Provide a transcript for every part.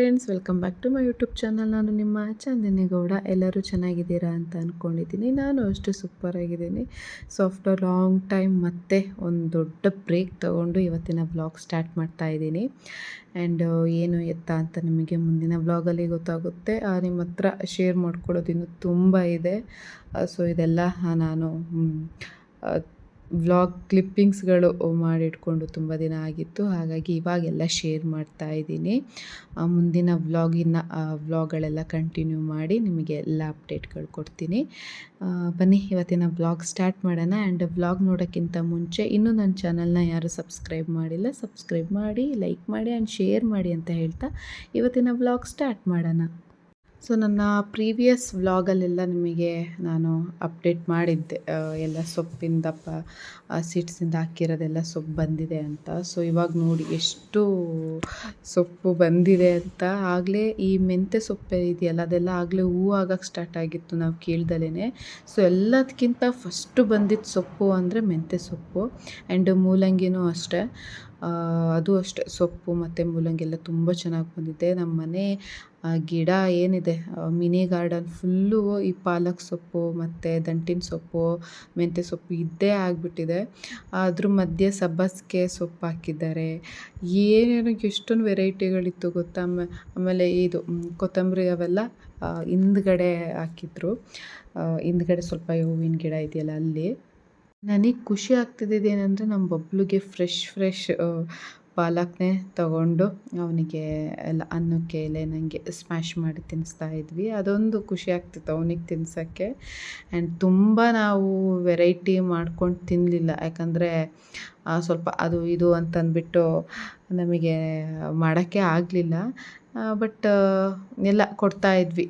Friends, welcome back to my YouTube channel. ನಾನು ನಿಮ್ಮ ಚಂದಿನಿ ಗೌಡ. ಎಲ್ಲರೂ ಚೆನ್ನಾಗಿದ್ದೀರಾ ಅಂತ ಅಂದ್ಕೊಂಡಿದ್ದೀನಿ. ನಾನು ಅಷ್ಟು ಸೂಪರಾಗಿದ್ದೀನಿ. ಸೊ ಆಫ್ಟರ್ ಲಾಂಗ್ ಟೈಮ್ ಮತ್ತೆ ಒಂದು ದೊಡ್ಡ ಬ್ರೇಕ್ ತೊಗೊಂಡು ಇವತ್ತಿನ ವ್ಲಾಗ್ ಸ್ಟಾರ್ಟ್ ಮಾಡ್ತಾ ಇದ್ದೀನಿ. ಆ್ಯಂಡ್ ಏನು ಎತ್ತ ಅಂತ ನಿಮಗೆ ಮುಂದಿನ ವ್ಲಾಗಲ್ಲಿ ಗೊತ್ತಾಗುತ್ತೆ. ನಿಮ್ಮ ಹತ್ರ ಶೇರ್ ಮಾಡ್ಕೊಳ್ಳೋದು ಇನ್ನೂ ತುಂಬ ಇದೆ. ಸೊ ಇದೆಲ್ಲ ನಾನು ವ್ಲಾಗ್ ಕ್ಲಿಪ್ಪಿಂಗ್ಸ್ಗಳು ಮಾಡಿಟ್ಕೊಂಡು ತುಂಬ ದಿನ ಆಗಿತ್ತು. ಹಾಗಾಗಿ ಇವಾಗೆಲ್ಲ ಶೇರ್ ಮಾಡ್ತಾ ಇದ್ದೀನಿ. ಮುಂದಿನ ವ್ಲಾಗ್ಗಳೆಲ್ಲ ಕಂಟಿನ್ಯೂ ಮಾಡಿ ನಿಮಗೆ ಎಲ್ಲ ಅಪ್ಡೇಟ್ಗಳು ಕೊಡ್ತೀನಿ. ಬನ್ನಿ ಇವತ್ತಿನ ವ್ಲಾಗ್ ಸ್ಟಾರ್ಟ್ ಮಾಡೋಣ. ಆ್ಯಂಡ್ ವ್ಲಾಗ್ ನೋಡೋಕ್ಕಿಂತ ಮುಂಚೆ ಇನ್ನೂ ನನ್ನ ಚಾನಲ್ನ ಯಾರು ಸಬ್ಸ್ಕ್ರೈಬ್ ಮಾಡಿಲ್ಲ, ಸಬ್ಸ್ಕ್ರೈಬ್ ಮಾಡಿ, ಲೈಕ್ ಮಾಡಿ ಆ್ಯಂಡ್ ಶೇರ್ ಮಾಡಿ ಅಂತ ಹೇಳ್ತಾ ಇವತ್ತಿನ ವ್ಲಾಗ್ ಸ್ಟಾರ್ಟ್ ಮಾಡೋಣ. ಸೊ ನನ್ನ ಪ್ರೀವಿಯಸ್ ವ್ಲಾಗಲ್ಲೆಲ್ಲ ನಿಮಗೆ ನಾನು ಅಪ್ಡೇಟ್ ಮಾಡಿದ್ದೆ, ಎಲ್ಲ ಸೊಪ್ಪಿಂದಪ್ಪ ಸೀಡ್ಸಿಂದ ಹಾಕಿರೋದೆಲ್ಲ ಸೊಪ್ಪು ಬಂದಿದೆ ಅಂತ. ಸೊ ಇವಾಗ ನೋಡಿ ಎಷ್ಟು ಸೊಪ್ಪು ಬಂದಿದೆ ಅಂತ. ಆಗಲೇ ಈ ಮೆಂತ್ಯ ಸೊಪ್ಪು ಇದೆಯಲ್ಲ, ಅದೆಲ್ಲ ಆಗಲೇ ಹೂವು ಆಗಕ್ಕೆ ಸ್ಟಾರ್ಟ್ ಆಗಿತ್ತು ನಾವು ಕೇಳ್ದಲೇ. ಸೊ ಎಲ್ಲದಕ್ಕಿಂತ ಫಸ್ಟು ಬಂದಿದ್ದು ಸೊಪ್ಪು ಅಂದರೆ ಮೆಂತ್ಯ ಸೊಪ್ಪು. ಆ್ಯಂಡ್ ಮೂಲಂಗಿನೂ ಅಷ್ಟೇ, ಅದು ಅಷ್ಟೇ. ಸೊಪ್ಪು ಮತ್ತು ಮೂಲಂಗಿ ಎಲ್ಲ ತುಂಬ ಚೆನ್ನಾಗಿ ಬಂದಿದೆ. ನಮ್ಮ ಮನೆ ಗಿಡ ಏನಿದೆ, ಮಿನಿ ಗಾರ್ಡನ್ ಫುಲ್ಲು ಈ ಪಾಲಕ್ ಸೊಪ್ಪು ಮತ್ತು ದಂಟಿನ ಸೊಪ್ಪು, ಮೆಂತ್ಯ ಸೊಪ್ಪು ಇದ್ದೇ ಆಗಿಬಿಟ್ಟಿದೆ. ಅದ್ರ ಮಧ್ಯೆ ಸಬ್ಬಸಿಗೆ ಸೊಪ್ಪು ಹಾಕಿದ್ದಾರೆ. ಏನೇನೋ ಎಷ್ಟೊಂದು ವೆರೈಟಿಗಳಿತ್ತು ಗೊತ್ತಾ. ಆಮೇಲೆ ಇದು ಕೊತ್ತಂಬರಿ ಅವೆಲ್ಲ ಹಿಂದ್ಗಡೆ ಹಾಕಿದ್ರು. ಹಿಂದ್ಗಡೆ ಸ್ವಲ್ಪ ಹೂವಿನ ಗಿಡ ಇದೆಯಲ್ಲ ಅಲ್ಲಿ. ನನಗೆ ಖುಷಿ ಆಗ್ತಿದ್ದೇನೆಂದರೆ ನಮ್ಮ ಬಬ್ಲುಗೆ ಫ್ರೆಶ್ ಪಾಲಕ್ನೇ ತಗೊಂಡು ಅವನಿಗೆ ಎಲ್ಲ ಅನ್ನಕ್ಕೆ ಎಲೆ ನನಗೆ ಸ್ಮ್ಯಾಶ್ ಮಾಡಿ ತಿನ್ನಿಸ್ತಾ ಇದ್ವಿ. ಅದೊಂದು ಖುಷಿ ಆಗ್ತಿತ್ತು ಅವನಿಗೆ ತಿನ್ಸೋಕ್ಕೆ. ಆ್ಯಂಡ್ ತುಂಬ ನಾವು ವೆರೈಟಿ ಮಾಡ್ಕೊಂಡು ತಿನ್ನಲಿಲ್ಲ, ಯಾಕಂದರೆ ಸ್ವಲ್ಪ ಅದು ಇದು ಅಂತಂದ್ಬಿಟ್ಟು ನಮಗೆ ಮಾಡೋಕ್ಕೆ ಆಗಲಿಲ್ಲ. ಬಟ್ ಎಲ್ಲ ಕೊಡ್ತಾಯಿದ್ವಿ.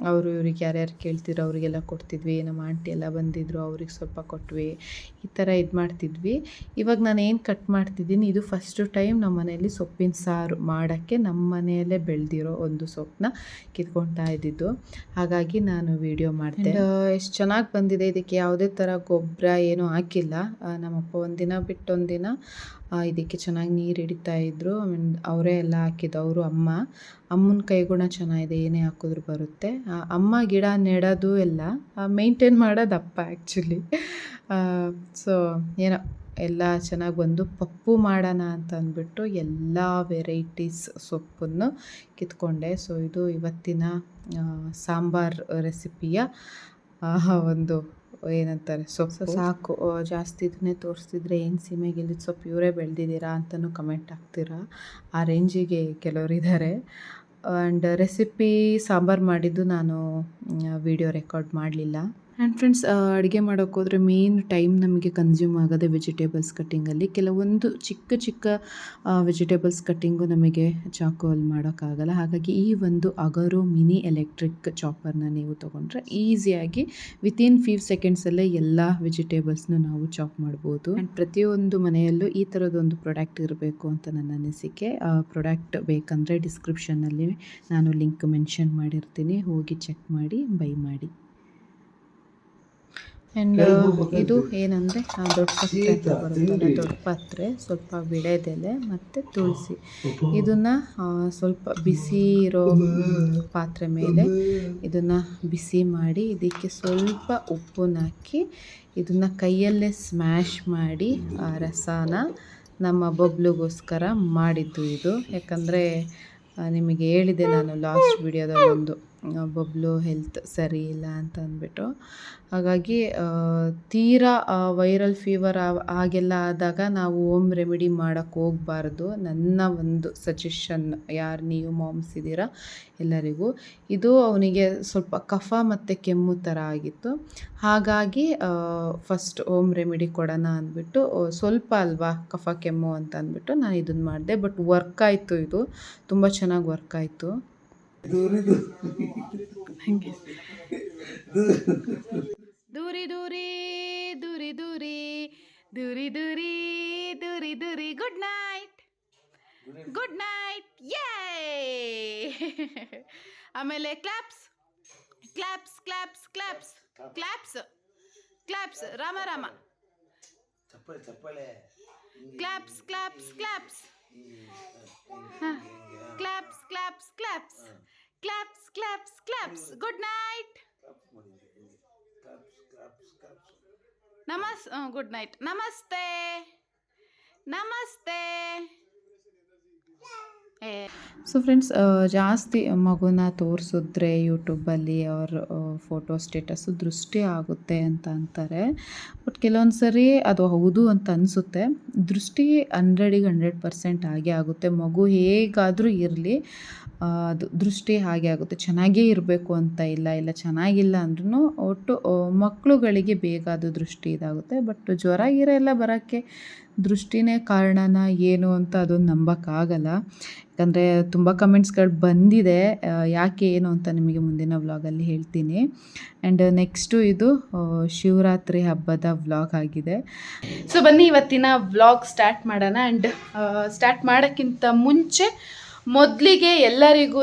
ಅವರು ಇವ್ರಿಗೆ ಯಾರ್ಯಾರು ಕೇಳ್ತಿರೋ ಅವರಿಗೆಲ್ಲ ಕೊಡ್ತಿದ್ವಿ. ನಮ್ಮ ಆಂಟಿ ಎಲ್ಲ ಬಂದಿದ್ದರು, ಅವ್ರಿಗೆ ಸ್ವಲ್ಪ ಕೊಟ್ವಿ. ಈ ಥರ ಇದು ಮಾಡ್ತಿದ್ವಿ. ಇವಾಗ ನಾನು ಏನು ಕಟ್ ಮಾಡ್ತಿದ್ದೀನಿ, ಇದು ಫಸ್ಟು ಟೈಮ್ ನಮ್ಮ ಮನೆಯಲ್ಲಿ ಸೊಪ್ಪಿನ ಸಾರು ಮಾಡೋಕ್ಕೆ ನಮ್ಮ ಮನೆಯಲ್ಲೇ ಬೆಳೆದಿರೋ ಒಂದು ಸೊಪ್ಪನ್ನ ಕಿತ್ಕೊಳ್ತಾ ಇದ್ದಿದ್ದು. ಹಾಗಾಗಿ ನಾನು ವಿಡಿಯೋ ಮಾಡಿದೆ. ಎಷ್ಟು ಚೆನ್ನಾಗಿ ಬಂದಿದೆ. ಇದಕ್ಕೆ ಯಾವುದೇ ಥರ ಗೊಬ್ಬರ ಏನೂ ಹಾಕಿಲ್ಲ. ನಮ್ಮಪ್ಪ ಒಂದಿನ ಬಿಟ್ಟು ಒಂದಿನ ಇದಕ್ಕೆ ಚೆನ್ನಾಗಿ ನೀರು ಹಿಡಿತಾ ಇದ್ದರು. ಅವರೇ ಎಲ್ಲ ಹಾಕಿದ್ದು. ಅವರು ಅಮ್ಮನ ಕೈಗುಣ ಚೆನ್ನಾಗಿದೆ, ಏನೇ ಹಾಕಿದ್ರು ಬರುತ್ತೆ. ಅಮ್ಮ ಗಿಡ ನೆಡೋದು ಎಲ್ಲ ಮೇಂಟೈನ್ ಮಾಡೋದು ಅಪ್ಪ ಆ್ಯಕ್ಚುಲಿ. ಸೊ ಏನೋ ಎಲ್ಲ ಚೆನ್ನಾಗಿ ಬಂದು ಪಪ್ಪು ಮಾಡೋಣ ಅಂತ ಅಂದ್ಬಿಟ್ಟು ಎಲ್ಲ ವೆರೈಟೀಸ್ ಸೊಪ್ಪನ್ನು ಕಿತ್ಕೊಂಡೆ. ಸೊ ಇದು ಇವತ್ತಿನ ಸಾಂಬಾರ್ ರೆಸಿಪಿಯ ಒಂದು ಏನಂತಾರೆ ಸೊಪ್ಪು. ಸಾಕು, ಜಾಸ್ತಿ ಇದನ್ನೇ ತೋರಿಸ್ತಿದ್ರೆ ಏನು ಸೀಮೆಗಿಲ್ದಿದ ಸೊಪ್ಪು ಇವರೇ ಬೆಳೆದಿದ್ದೀರಾ ಅಂತಲೂ ಕಮೆಂಟ್ ಹಾಕ್ತೀರಾ. ಆ ರೇಂಜಿಗೆ ಕೆಲವರಿದ್ದಾರೆ. ಆ್ಯಂಡ್ ರೆಸಿಪಿ ಸಾಂಬಾರು ಮಾಡಿದ್ದು ನಾನು ವಿಡಿಯೋ ರೆಕಾರ್ಡ್ ಮಾಡಲಿಲ್ಲ. ಆ್ಯಂಡ್ ಫ್ರೆಂಡ್ಸ್, ಅಡುಗೆ ಮಾಡೋಕ್ಕೆ ಹೋದರೆ ಮೇನ್ ಟೈಮ್ ನಮಗೆ ಕನ್ಸ್ಯೂಮ್ ಆಗೋದೇ ವೆಜಿಟೇಬಲ್ಸ್ ಕಟ್ಟಿಂಗಲ್ಲಿ. ಕೆಲವೊಂದು ಚಿಕ್ಕ ವೆಜಿಟೇಬಲ್ಸ್ ಕಟ್ಟಿಂಗು ನಮಗೆ ಚಾಕುವಲ್ಲಿ ಮಾಡೋಕ್ಕಾಗಲ್ಲ. ಹಾಗಾಗಿ ಈ ಒಂದು ಅಗರೋ ಮಿನಿ ಎಲೆಕ್ಟ್ರಿಕ್ ಚಾಪರ್ನ ನೀವು ತೊಗೊಂಡ್ರೆ ಈಸಿಯಾಗಿ ವಿತಿನ್ 5 ಸೆಕೆಂಡ್ಸಲ್ಲೇ ಎಲ್ಲ ವೆಜಿಟೇಬಲ್ಸ್ನು ನಾವು ಚಾಪ್ ಮಾಡ್ಬೋದು. ಆ್ಯಂಡ್ ಪ್ರತಿಯೊಂದು ಮನೆಯಲ್ಲೂ ಈ ಥರದೊಂದು ಪ್ರಾಡಕ್ಟ್ ಇರಬೇಕು ಅಂತ ನನ್ನ ಅನಿಸಿಕೆ. ಪ್ರಾಡಕ್ಟ್ ಬೇಕಂದರೆ ಡಿಸ್ಕ್ರಿಪ್ಷನ್ನಲ್ಲಿ ನಾನು ಲಿಂಕ್ ಮೆನ್ಷನ್ ಮಾಡಿರ್ತೀನಿ, ಹೋಗಿ ಚೆಕ್ ಮಾಡಿ ಬೈ ಮಾಡಿ. ಆ್ಯಂಡ್ ಇದು ಏನಂದರೆ ದೊಡ್ಡ ಪಾತ್ರೆ ಅಂತ ಬರುತ್ತಲ್ಲ, ದೊಡ್ಡ ಪಾತ್ರೆ, ಸ್ವಲ್ಪ ವಿಳೆದೆಲೆ ಮತ್ತು ತುಳಸಿ, ಇದನ್ನು ಸ್ವಲ್ಪ ಬಿಸಿ ಇರೋ ಪಾತ್ರೆ ಮೇಲೆ ಇದನ್ನು ಬಿಸಿ ಮಾಡಿ ಇದಕ್ಕೆ ಸ್ವಲ್ಪ ಉಪ್ಪನ್ನ ಹಾಕಿ ಇದನ್ನು ಕೈಯಲ್ಲೇ ಸ್ಮ್ಯಾಶ್ ಮಾಡಿ ಆ ರಸನ ನಮ್ಮ ಬಬ್ಲುಗೋಸ್ಕರ ಮಾಡಿದ್ದು ಇದು. ಯಾಕಂದರೆ ನಿಮಗೆ ಹೇಳಿದೆ ನಾನು ಲಾಸ್ಟ್ ವಿಡಿಯೋದಲ್ಲೊಂದು, ಬಬ್ಲು ಹೆಲ್ತ್ ಸರಿ ಇಲ್ಲ ಅಂತ ಅಂದ್ಬಿಟ್ಟು. ಹಾಗಾಗಿ ತೀರಾ ವೈರಲ್ ಫೀವರ್ ಹಾಗೆಲ್ಲ ಆದಾಗ ನಾವು ಹೋಮ್ ರೆಮಿಡಿ ಮಾಡೋಕ್ಕೆ ಹೋಗಬಾರ್ದು. ನನ್ನ ಒಂದು ಸಜೆಷನ್, ಯಾರು ನೀವು ಮಾಮ್ಸ್ ಇದ್ದೀರಾ ಎಲ್ಲರಿಗೂ, ಇದು ಅವನಿಗೆ ಸ್ವಲ್ಪ ಕಫ ಮತ್ತು ಕೆಮ್ಮು ಥರ ಆಗಿತ್ತು. ಹಾಗಾಗಿ ಫಸ್ಟ್ ಹೋಮ್ ರೆಮಿಡಿ ಕೊಡೋಣ ಅಂದ್ಬಿಟ್ಟು, ಸ್ವಲ್ಪ ಅಲ್ವಾ ಕಫ ಕೆಮ್ಮು ಅಂತ ಅಂದ್ಬಿಟ್ಟು ನಾನು ಇದನ್ನು ಮಾಡಿದೆ. ಬಟ್ ವರ್ಕ್ ಆಯಿತು, ಇದು ತುಂಬ ಚೆನ್ನಾಗಿ ವರ್ಕ್ ಆಯಿತು. ದೂರಿ ದೂರಿ ದೂರಿ ದೂರಿ ದೂರಿ ದೂರಿ ದೂರಿ ದೂರಿ ಗುಡ್ ನೈಟ್, ಗುಡ್ ನೈಟ್. ಯೇ ಆಮೇಲೆ claps claps claps claps claps claps, Rama Rama, claps claps claps. Claps claps claps claps claps claps good night good night ನಮಸ್ತೆ ನಮಸ್ತೆ. ಸೊ ಫ್ರೆಂಡ್ಸ್, ಜಾಸ್ತಿ ಮಗುನ ತೋರಿಸಿದ್ರೆ ಯೂಟ್ಯೂಬಲ್ಲಿ ಅವ್ರ ಫೋಟೋ ಸ್ಟೇಟಸ್ಸು ದೃಷ್ಟಿ ಆಗುತ್ತೆ ಅಂತ ಅಂತಾರೆ. ಬಟ್ ಕೆಲವೊಂದು ಸರಿ ಅದು ಹೌದು ಅಂತ ಅನಿಸುತ್ತೆ. ದೃಷ್ಟಿ 100ಗೆ 100% ಆಗೇ ಆಗುತ್ತೆ. ಮಗು ಹೇಗಾದರೂ ಇರಲಿ, ಅದು ದೃಷ್ಟಿ ಹಾಗೆ ಆಗುತ್ತೆ. ಚೆನ್ನಾಗೇ ಇರಬೇಕು ಅಂತ ಇಲ್ಲ ಚೆನ್ನಾಗಿಲ್ಲ ಅಂದ್ರೂ ಒಟ್ಟು ಮಕ್ಕಳುಗಳಿಗೆ ಬೇಗ ಅದು ದೃಷ್ಟಿ ಇದಾಗುತ್ತೆ. ಬಟ್ ಜ್ವರ ಗಿರ ಎಲ್ಲ ಬರೋಕ್ಕೆ ದೃಷ್ಟಿನೇ ಕಾರಣನ ಏನು ಅಂತ ಅದೊಂದು ನಂಬೋಕ್ಕಾಗಲ್ಲ. ಯಾಕಂದರೆ ತುಂಬ ಕಮೆಂಟ್ಸ್ಗಳು ಬಂದಿದೆ, ಯಾಕೆ ಏನು ಅಂತ ನಿಮಗೆ ಮುಂದಿನ ವ್ಲಾಗಲ್ಲಿ ಹೇಳ್ತೀನಿ. ಆ್ಯಂಡ್ ನೆಕ್ಸ್ಟು ಇದು ಶಿವರಾತ್ರಿ ಹಬ್ಬದ ವ್ಲಾಗ್ ಆಗಿದೆ. ಸೊ ಬನ್ನಿ ಇವತ್ತಿನ ವ್ಲಾಗ್ ಸ್ಟಾರ್ಟ್ ಮಾಡೋಣ. ಆ್ಯಂಡ್ ಸ್ಟಾರ್ಟ್ ಮಾಡೋಕ್ಕಿಂತ ಮುಂಚೆ ಮೊದಲಿಗೆ ಎಲ್ಲರಿಗೂ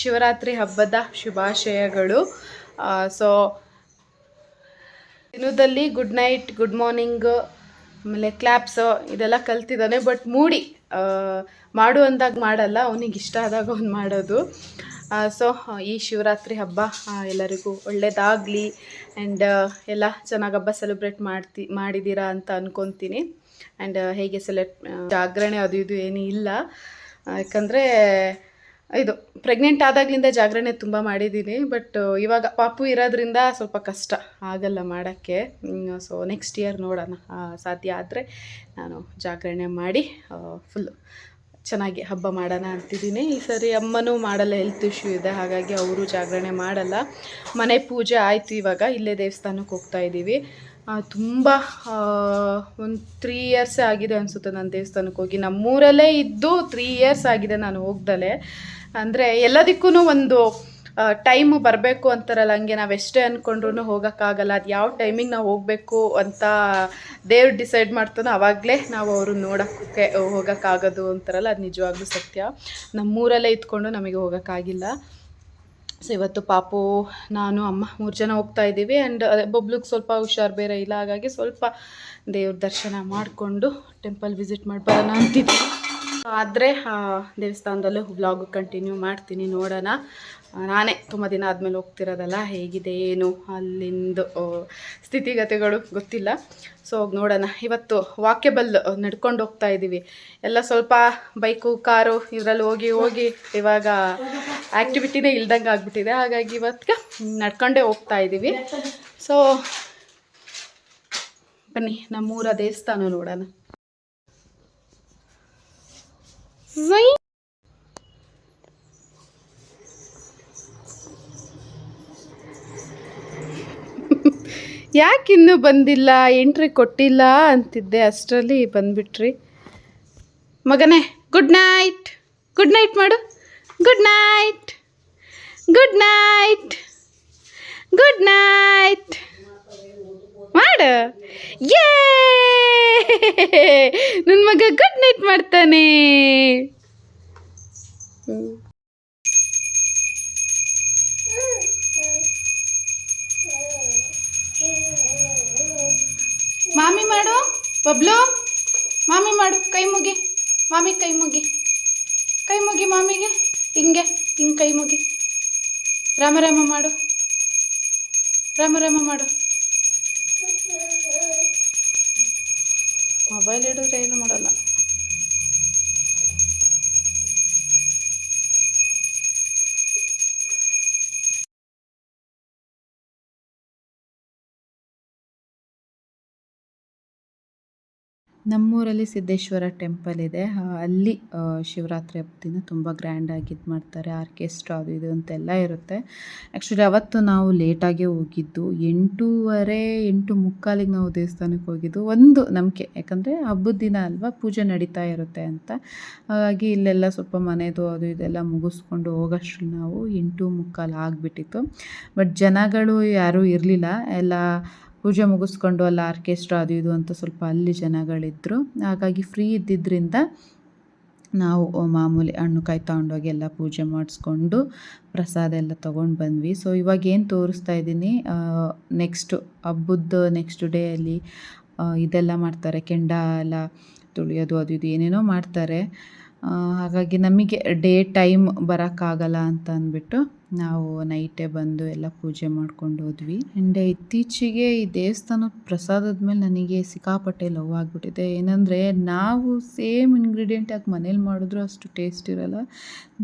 ಶಿವರಾತ್ರಿ ಹಬ್ಬದ ಶುಭಾಶಯಗಳು. ಸೊ ದಿನದಲ್ಲಿ ಗುಡ್ ನೈಟ್, ಗುಡ್ ಮಾರ್ನಿಂಗ್, ಆಮೇಲೆ ಕ್ಲಾಪ್ಸು ಇದೆಲ್ಲ ಕಲ್ತಿದ್ದಾನೆ. ಬಟ್ ಮೂಡಿ ಮಾಡು ಅಂದಾಗ ಮಾಡಲ್ಲ, ಅವನಿಗೆ ಇಷ್ಟ ಆದಾಗ ಅವ್ನು ಮಾಡೋದು. ಸೊ ಈ ಶಿವರಾತ್ರಿ ಹಬ್ಬ ಎಲ್ಲರಿಗೂ ಒಳ್ಳೆಯದಾಗಲಿ. ಆ್ಯಂಡ್ ಎಲ್ಲ ಚೆನ್ನಾಗಿ ಹಬ್ಬ ಸೆಲೆಬ್ರೇಟ್ ಮಾಡಿದ್ದೀರಾ ಅಂತ ಅಂದ್ಕೊತೀನಿ. ಆ್ಯಂಡ್ ಹೇಗೆ ಜಾಗರಣೆ ಅದು ಇದು ಏನೂ ಇಲ್ಲ, ಯಾಕಂದರೆ ಇದು ಪ್ರೆಗ್ನೆಂಟ್ ಆದಾಗಲಿಂದ ಜಾಗರಣೆ ತುಂಬ ಮಾಡಿದ್ದೀನಿ. ಬಟ್ ಇವಾಗ ಪಾಪು ಇರೋದ್ರಿಂದ ಸ್ವಲ್ಪ ಕಷ್ಟ ಆಗಲ್ಲ ಮಾಡೋಕ್ಕೆ. ಸೊ ನೆಕ್ಸ್ಟ್ ಇಯರ್ ನೋಡೋಣ, ಸಾಧ್ಯ ಆದರೆ ನಾನು ಜಾಗರಣೆ ಮಾಡಿ ಫುಲ್ ಚೆನ್ನಾಗಿ ಹಬ್ಬ ಮಾಡೋಣ ಅಂತಿದ್ದೀನಿ. ಈ ಸರಿ ಅಮ್ಮನೂ ಮಾಡಲ್ಲ, ಹೆಲ್ತ್ ಇಶ್ಯೂ ಇದೆ, ಹಾಗಾಗಿ ಅವರು ಜಾಗರಣೆ ಮಾಡಲ್ಲ. ಮನೆ ಪೂಜೆ ಆಯಿತು, ಇವಾಗ ಇಲ್ಲೇ ದೇವಸ್ಥಾನಕ್ಕೆ ಹೋಗ್ತಾಯಿದ್ದೀವಿ. ತುಂಬ ಒಂದು 3 ಇಯರ್ಸೇ ಆಗಿದೆ ಅನಿಸುತ್ತೆ ನಾನು ದೇವಸ್ಥಾನಕ್ಕೆ ಹೋಗಿ. ನಮ್ಮೂರಲ್ಲೇ ಇದ್ದು 3 ಇಯರ್ಸ್ ಆಗಿದೆ ನಾನು ಹೋಗ್ದಲೇ. ಅಂದರೆ ಎಲ್ಲದಕ್ಕೂ ಒಂದು ಟೈಮು ಬರಬೇಕು ಅಂತಾರಲ್ಲ, ಹಂಗೆ ನಾವು ಎಷ್ಟೇ ಅಂದ್ಕೊಂಡ್ರೂ ಹೋಗೋಕ್ಕಾಗಲ್ಲ. ಅದು ಯಾವ ಟೈಮಿಗೆ ನಾವು ಹೋಗಬೇಕು ಅಂತ ದೇವ್ರು ಡಿಸೈಡ್ ಮಾಡ್ತಾನೋ ಆವಾಗಲೇ ನಾವು ಅವ್ರನ್ನ ನೋಡೋಕ್ಕೆ ಹೋಗೋಕ್ಕಾಗೋದು ಅಂತಾರಲ್ಲ, ಅದು ನಿಜವಾಗ್ಲೂ ಸತ್ಯ. ನಮ್ಮೂರಲ್ಲೇ ಇದ್ಕೊಂಡು ನಮಗೆ ಹೋಗೋಕ್ಕಾಗಿಲ್ಲ. ಸೊ ಇವತ್ತು ಪಾಪು, ನಾನು, ಅಮ್ಮ 3 ಜನ ಹೋಗ್ತಾ ಇದ್ದೀವಿ. ಆ್ಯಂಡ್ ಬಬ್ಲಿಗೆ ಸ್ವಲ್ಪ ಹುಷಾರು ಬೇರೆ ಇಲ್ಲ, ಹಾಗಾಗಿ ಸ್ವಲ್ಪ ದೇವ್ರ ದರ್ಶನ ಮಾಡಿಕೊಂಡು ಟೆಂಪಲ್ ವಿಸಿಟ್ ಮಾಡಿ ಬರೋಣ ಅಂತಿದ್ವಿ. ಆದರೆ ದೇವಸ್ಥಾನದಲ್ಲೂ ವ್ಲಾಗ್ ಕಂಟಿನ್ಯೂ ಮಾಡ್ತೀನಿ, ನೋಡೋಣ. ನಾನೇ ತುಂಬ ದಿನ ಆದಮೇಲೆ ಹೋಗ್ತಿರೋದಲ್ಲ, ಹೇಗಿದೆ ಏನು ಅಲ್ಲಿಂದು ಸ್ಥಿತಿಗತಿಗಳು ಗೊತ್ತಿಲ್ಲ. ಸೊ ನೋಡೋಣ. ಇವತ್ತು ವಾಕೆಬಲ್ ನಡ್ಕೊಂಡು ಹೋಗ್ತಾ ಇದ್ದೀವಿ. ಎಲ್ಲ ಸ್ವಲ್ಪ ಬೈಕು ಕಾರು ಇದರಲ್ಲಿ ಹೋಗಿ ಇವಾಗ ಆ್ಯಕ್ಟಿವಿಟಿನೇ ಇಲ್ದಂಗೆ ಆಗಿಬಿಟ್ಟಿದೆ. ಹಾಗಾಗಿ ಇವತ್ತಿಗೆ ನಡ್ಕೊಂಡೇ ಹೋಗ್ತಾ ಇದ್ದೀವಿ. ಸೊ ಬನ್ನಿ ನಮ್ಮೂರ ದೇವಸ್ಥಾನ ನೋಡೋಣ. ಯಾಕಿನ್ನೂ ಬಂದಿಲ್ಲ, ಎಂಟ್ರಿ ಕೊಟ್ಟಿಲ್ಲ ಅಂತಿದ್ದೆ, ಅಷ್ಟರಲ್ಲಿ ಬಂದ್ಬಿಟ್ರಿ. ಮಗನೇ ಗುಡ್ ನೈಟ್, ಗುಡ್ ನೈಟ್ ಮಾಡು. Good night, good night, good night ಮಾಡು. ಯೇ ನನ್ನ ಮಗ ಗುಡ್ ನೈಟ್ ಮಾಡ್ತಾನೆ. ಮಾಮಿ ಮಾಡು ಬಬ್ಲು, ಮಾಮಿ ಮಾಡು, ಕೈ ಮುಗಿ ಮಾಮಿ, ಕೈ ಮುಗಿ, ಕೈ ಮುಗಿ ಮಾಮಿಗೆ, ಹಿಂಗೆ ಕೈ ಮುಗಿ. ರಾಮ ರಾಮ ಮಾಡು, ರಾಮ ರಾಮ ಮಾಡು. ಮೊಬೈಲ್ ಹಿಡಿದ್ರೆ ಏನು ಮಾಡಲ್ಲ. ನಮ್ಮೂರಲ್ಲಿ ಸಿದ್ದೇಶ್ವರ ಟೆಂಪಲ್ ಇದೆ. ಅಲ್ಲಿ ಶಿವರಾತ್ರಿ ಹಬ್ಬದ ದಿನ ತುಂಬ ಗ್ರ್ಯಾಂಡಾಗಿ ಇದು ಮಾಡ್ತಾರೆ. ಆರ್ಕೆಸ್ಟ್ರಾ ಅದು ಇದು ಅಂತೆಲ್ಲ ಇರುತ್ತೆ. ಆ್ಯಕ್ಚುಲಿ ಅವತ್ತು ನಾವು ಲೇಟಾಗೇ ಹೋಗಿದ್ದು. 8:30, 8:45 ನಾವು ದೇವಸ್ಥಾನಕ್ಕೆ ಹೋಗಿದ್ದು. ಒಂದು ನಂಬಿಕೆ, ಯಾಕಂದರೆ ಹಬ್ಬದ ದಿನ ಅಲ್ವಾ, ಪೂಜೆ ನಡೀತಾ ಇರುತ್ತೆ ಅಂತ. ಹಾಗಾಗಿ ಇಲ್ಲೆಲ್ಲ ಸ್ವಲ್ಪ ಮನೆದು ಅದು ಇದೆಲ್ಲ ಮುಗಿಸ್ಕೊಂಡು ಹೋಗೋಷ್ಟ್ರಲ್ಲಿ ನಾವು 8:45 ಆಗಿಬಿಟ್ಟಿತ್ತು. ಬಟ್ ಜನಗಳು ಯಾರೂ ಇರಲಿಲ್ಲ. ಎಲ್ಲ ಪೂಜೆ ಮುಗಿಸ್ಕೊಂಡು ಅಲ್ಲಿ ಆರ್ಕೆಸ್ಟ್ರಾ ಅದು ಇದು ಅಂತ ಸ್ವಲ್ಪ ಅಲ್ಲಿ ಜನಗಳಿದ್ದರು. ಹಾಗಾಗಿ ಫ್ರೀ ಇದ್ದಿದ್ದರಿಂದ ನಾವು ಮಾಮೂಲಿ ಹಣ್ಣು ಕಾಯಿ ತೊಗೊಂಡೋಗಿ ಎಲ್ಲ ಪೂಜೆ ಮಾಡಿಸ್ಕೊಂಡು ಪ್ರಸಾದ ಎಲ್ಲ ತೊಗೊಂಡು ಬಂದ್ವಿ. ಸೊ ಇವಾಗ ಏನು ತೋರಿಸ್ತಾ ಇದ್ದೀನಿ, ನೆಕ್ಸ್ಟು ಹಬ್ಬದ ನೆಕ್ಸ್ಟ್ ಡೇ ಅಲ್ಲಿ ಇದೆಲ್ಲ ಮಾಡ್ತಾರೆ, ಕೆಂಡ ಎಲ್ಲ ತೊಳೆಯೋದು ಅದು ಇದು ಏನೇನೋ ಮಾಡ್ತಾರೆ. ಹಾಗಾಗಿ ನಮಗೆ ಡೇ ಟೈಮ್ ಬರೋಕ್ಕಾಗಲ್ಲ ಅಂತ ಅಂದ್ಬಿಟ್ಟು ನಾವು ನೈಟೇ ಬಂದು ಎಲ್ಲ ಪೂಜೆ ಮಾಡ್ಕೊಂಡು ಹೋದ್ವಿ. ಆ್ಯಂಡ್ ಇತ್ತೀಚೆಗೆ ಈ ದೇವಸ್ಥಾನದ ಪ್ರಸಾದದ ಮೇಲೆ ನನಗೆ ಸಿಕ್ಕಾಪಟ್ಟೆ ಲವ್ ಆಗಿಬಿಟ್ಟಿದೆ. ಏನಂದರೆ ನಾವು ಸೇಮ್ ಇಂಗ್ರೀಡಿಯೆಂಟ್ ಯಾಕೆ ಮನೇಲಿ ಮಾಡಿದ್ರು ಅಷ್ಟು ಟೇಸ್ಟ್ ಇರೋಲ್ಲ,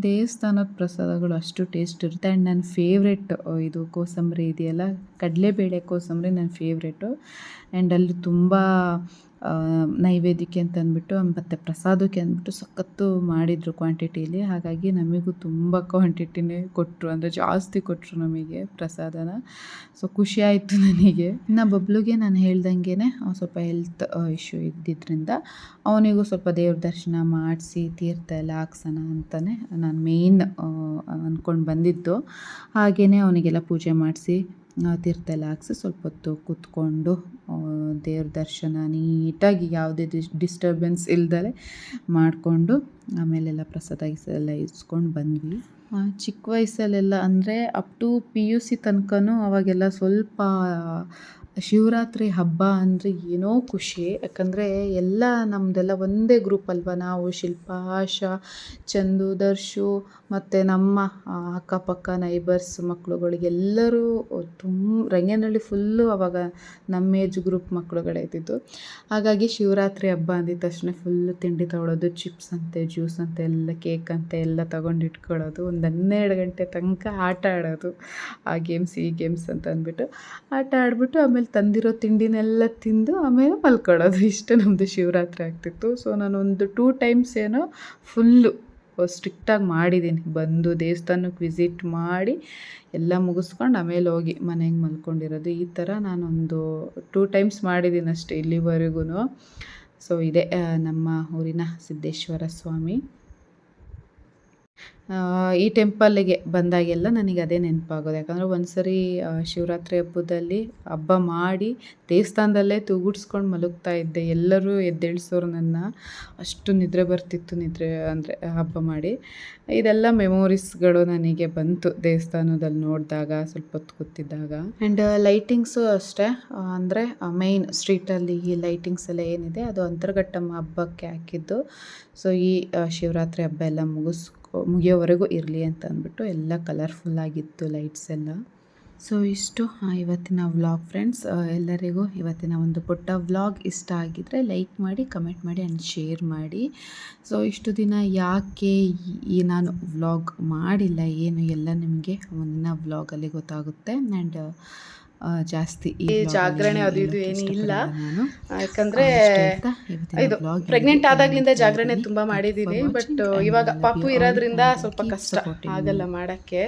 ದೇವಸ್ಥಾನದ ಪ್ರಸಾದಗಳು ಅಷ್ಟು ಟೇಸ್ಟ್ ಇರುತ್ತೆ. ಆ್ಯಂಡ್ ನನ್ನ ಫೇವ್ರೆಟ್ ಇದು ಕೋಸಂಬರಿ ಇದೆಯಲ್ಲ, ಕಡಲೆಬೇಳೆ ಕೋಸಂಬರಿ ನನ್ನ ಫೇವ್ರೇಟು. ಆ್ಯಂಡ್ ಅಲ್ಲಿ ತುಂಬ ನೈವೇದ್ಯಕ್ಕೆ ಅಂತ ಅಂದ್ಬಿಟ್ಟು ಮತ್ತು ಪ್ರಸಾದಕ್ಕೆ ಅಂದ್ಬಿಟ್ಟು ಸಖತ್ತು ಮಾಡಿದರು ಕ್ವಾಂಟಿಟೀಲಿ. ಹಾಗಾಗಿ ನಮಗೂ ತುಂಬ ಕ್ವಾಂಟಿಟಿನೇ ಕೊಟ್ಟರು, ಅಂದರೆ ಜಾಸ್ತಿ ಕೊಟ್ಟರು ನಮಗೆ ಪ್ರಸಾದನ. ಸೊ ಖುಷಿ ಆಯಿತು ನನಗೆ. ಇನ್ನು ಬಬ್ಲುಗೆ ನಾನು ಹೇಳ್ದಂಗೆ ಸ್ವಲ್ಪ ಹೆಲ್ತ್ ಇಶ್ಯೂ ಇದ್ದಿದ್ದರಿಂದ ಅವನಿಗೂ ಸ್ವಲ್ಪ ದೇವ್ರ ದರ್ಶನ ಮಾಡಿಸಿ ತೀರ್ಥ ಎಲ್ಲ ಹಾಕ್ಸೋಣ ಅಂತಲೇ ನಾನು ಮೇಯ್ನ್ ಅಂದ್ಕೊಂಡು ಬಂದಿದ್ದು. ಹಾಗೆಯೇ ಅವನಿಗೆಲ್ಲ ಪೂಜೆ ಮಾಡಿಸಿ ತೀರ್ಥ ಎಲ್ಲ ಹಾಕ್ಸಿ ಸ್ವಲ್ಪ ಹೊತ್ತು ಕೂತ್ಕೊಂಡು ದೇವ್ರ ದರ್ಶನ ನೀಟಾಗಿ ಯಾವುದೇ ಡಿಸ್ಟರ್ಬೆನ್ಸ್ ಇಲ್ದಲೆ ಮಾಡಿಕೊಂಡು ಆಮೇಲೆಲ್ಲ ಪ್ರಸಾದ ಎಲ್ಲ ಇಸ್ಕೊಂಡು ಬಂದ್ವಿ. ಚಿಕ್ಕ ವಯಸ್ಸಲ್ಲೆಲ್ಲ ಅಂದರೆ ಅಪ್ ಟು PUC ತನಕನೂ ಅವಾಗೆಲ್ಲ ಸ್ವಲ್ಪ ಶಿವರಾತ್ರಿ ಹಬ್ಬ ಅಂದರೆ ಏನೋ ಖುಷಿ. ಯಾಕಂದರೆ ಎಲ್ಲ ನಮ್ಮದೆಲ್ಲ ಒಂದೇ ಗ್ರೂಪ್ ಅಲ್ವಾ, ನಾವು ಶಿಲ್ಪ, ಆಶಾ, ಚಂದು, ದರ್ಶು ಮತ್ತು ನಮ್ಮ ಅಕ್ಕಪಕ್ಕ ನೈಬರ್ಸ್ ಮಕ್ಕಳುಗಳಿಗೆಲ್ಲರೂ ರಂಗನಹಳ್ಳಿ ಫುಲ್ಲು ಅವಾಗ ನಮ್ಮ ಏಜ್ ಗ್ರೂಪ್ ಮಕ್ಕಳುಗಳೇ ಇದ್ದಿದ್ದು. ಹಾಗಾಗಿ ಶಿವರಾತ್ರಿ ಹಬ್ಬ ಅಂದಿದ ತಕ್ಷಣ ಫುಲ್ಲು ತಿಂಡಿ ತಗೊಳ್ಳೋದು, ಚಿಪ್ಸ್ ಅಂತೆ, ಜ್ಯೂಸ್ ಅಂತೆ, ಎಲ್ಲ ಕೇಕ್ ಅಂತೆ ಎಲ್ಲ ತೊಗೊಂಡು ಇಟ್ಕೊಳ್ಳೋದು, ಒಂದು 12 ಗಂಟೆ ತನಕ ಆಟ ಆಡೋದು, ಆ ಗೇಮ್ಸ್ ಈ ಗೇಮ್ಸ್ ಅಂತ ಅಂದ್ಬಿಟ್ಟು ಆಟ ಆಡಿಬಿಟ್ಟು ಆಮೇಲೆ ತಂದಿರೋ ತಿಂಡಿನೆಲ್ಲ ತಿಂದು ಆಮೇಲೆ ಮಲ್ಕೊಳ್ಳೋದು. ಇಷ್ಟು ನಮ್ಮದು ಶಿವರಾತ್ರಿ ಆಗ್ತಿತ್ತು. ಸೊ ನಾನೊಂದು 2 ಟೈಮ್ಸ್ ಏನೋ ಫುಲ್ಲು ಸ್ಟ್ರಿಕ್ಟಾಗಿ ಮಾಡಿದ್ದೀನಿ. ಬಂದು ದೇವಸ್ಥಾನಕ್ಕೆ ವಿಸಿಟ್ ಮಾಡಿ ಎಲ್ಲ ಮುಗಿಸ್ಕೊಂಡು ಆಮೇಲೆ ಹೋಗಿ ಮನೆಗೆ ಮಲ್ಕೊಂಡಿರೋದು. ಈ ಥರ ನಾನೊಂದು 2 ಟೈಮ್ಸ್ ಮಾಡಿದ್ದೀನಿ ಅಷ್ಟೇ ಇಲ್ಲಿವರೆಗೂ. ಸೊ ಇದೇ ನಮ್ಮ ಊರಿನ ಸಿದ್ದೇಶ್ವರ ಸ್ವಾಮಿ. ಈ ಟೆಂಪಲ್ಗೆ ಬಂದಾಗೆಲ್ಲ ನನಗೆ ಅದೇ ನೆನಪಾಗೋದು. ಯಾಕಂದರೆ ಒಂದು ಸರಿ ಶಿವರಾತ್ರಿ ಹಬ್ಬದಲ್ಲಿ ಹಬ್ಬ ಮಾಡಿ ದೇವಸ್ಥಾನದಲ್ಲೇ ತೂಗುಡ್ಸ್ಕೊಂಡು ಮಲಗ್ತಾ ಇದ್ದೆ. ಎಲ್ಲರೂ ಎದ್ದೇಳಿಸೋರು ನನ್ನ, ಅಷ್ಟು ನಿದ್ರೆ ಬರ್ತಿತ್ತು. ನಿದ್ರೆ ಅಂದರೆ ಹಬ್ಬ ಮಾಡಿ ಇದೆಲ್ಲ ಮೆಮೊರೀಸ್ಗಳು ನನಗೆ ಬಂತು ದೇವಸ್ಥಾನದಲ್ಲಿ ನೋಡಿದಾಗ, ಸ್ವಲ್ಪ ಹೊತ್ತು ಕೂತಿದ್ದಾಗ. ಆ್ಯಂಡ್ ಲೈಟಿಂಗ್ಸು ಅಷ್ಟೇ, ಅಂದರೆ ಮೈನ್ ಸ್ಟ್ರೀಟಲ್ಲಿ ಈ ಲೈಟಿಂಗ್ಸ್ ಎಲ್ಲ ಏನಿದೆ ಅದು ಅಂತರ್ಘಟ್ಟಮ್ಮ ಹಬ್ಬಕ್ಕೆ ಹಾಕಿದ್ದು. ಸೊ ಈ ಶಿವರಾತ್ರಿ ಹಬ್ಬ ಎಲ್ಲ ಮುಗಿಯೋವರೆಗೂ ಇರಲಿ ಅಂತ ಅಂದ್ಬಿಟ್ಟು ಎಲ್ಲ ಕಲರ್ಫುಲ್ಲಾಗಿತ್ತು ಲೈಟ್ಸ್ ಎಲ್ಲ. ಸೊ ಇಷ್ಟು ಇವತ್ತಿನ ವ್ಲಾಗ್ ಫ್ರೆಂಡ್ಸ್. ಎಲ್ಲರಿಗೂ ಇವತ್ತಿನ ಒಂದು ಪುಟ್ಟ ವ್ಲಾಗ್ ಇಷ್ಟ ಆಗಿದ್ದರೆ ಲೈಕ್ ಮಾಡಿ, ಕಮೆಂಟ್ ಮಾಡಿ ಆ್ಯಂಡ್ ಶೇರ್ ಮಾಡಿ. ಸೊ ಇಷ್ಟು ದಿನ ಯಾಕೆ ನಾನು ವ್ಲಾಗ್ ಮಾಡಿಲ್ಲ ಏನು ಎಲ್ಲ ನಿಮಗೆ ಮುಂದಿನ ವ್ಲಾಗಲ್ಲಿ ಗೊತ್ತಾಗುತ್ತೆ. ಆ್ಯಂಡ್ ಜಾಸ್ತಿ ಈ ಜಾಗರಣೆ ಅದು ಇದು ಏನಿಲ್ಲ, ಯಾಕಂದರೆ ಇದು ಪ್ರೆಗ್ನೆಂಟ್ ಆದಾಗ್ಲಿಂದ ಜಾಗರಣೆ ತುಂಬ ಮಾಡಿದ್ದೀನಿ. ಬಟ್ ಇವಾಗ ಪಾಪು ಇರೋದ್ರಿಂದ ಸ್ವಲ್ಪ ಕಷ್ಟ ಆಗಲ್ಲ ಮಾಡೋಕ್ಕೆ.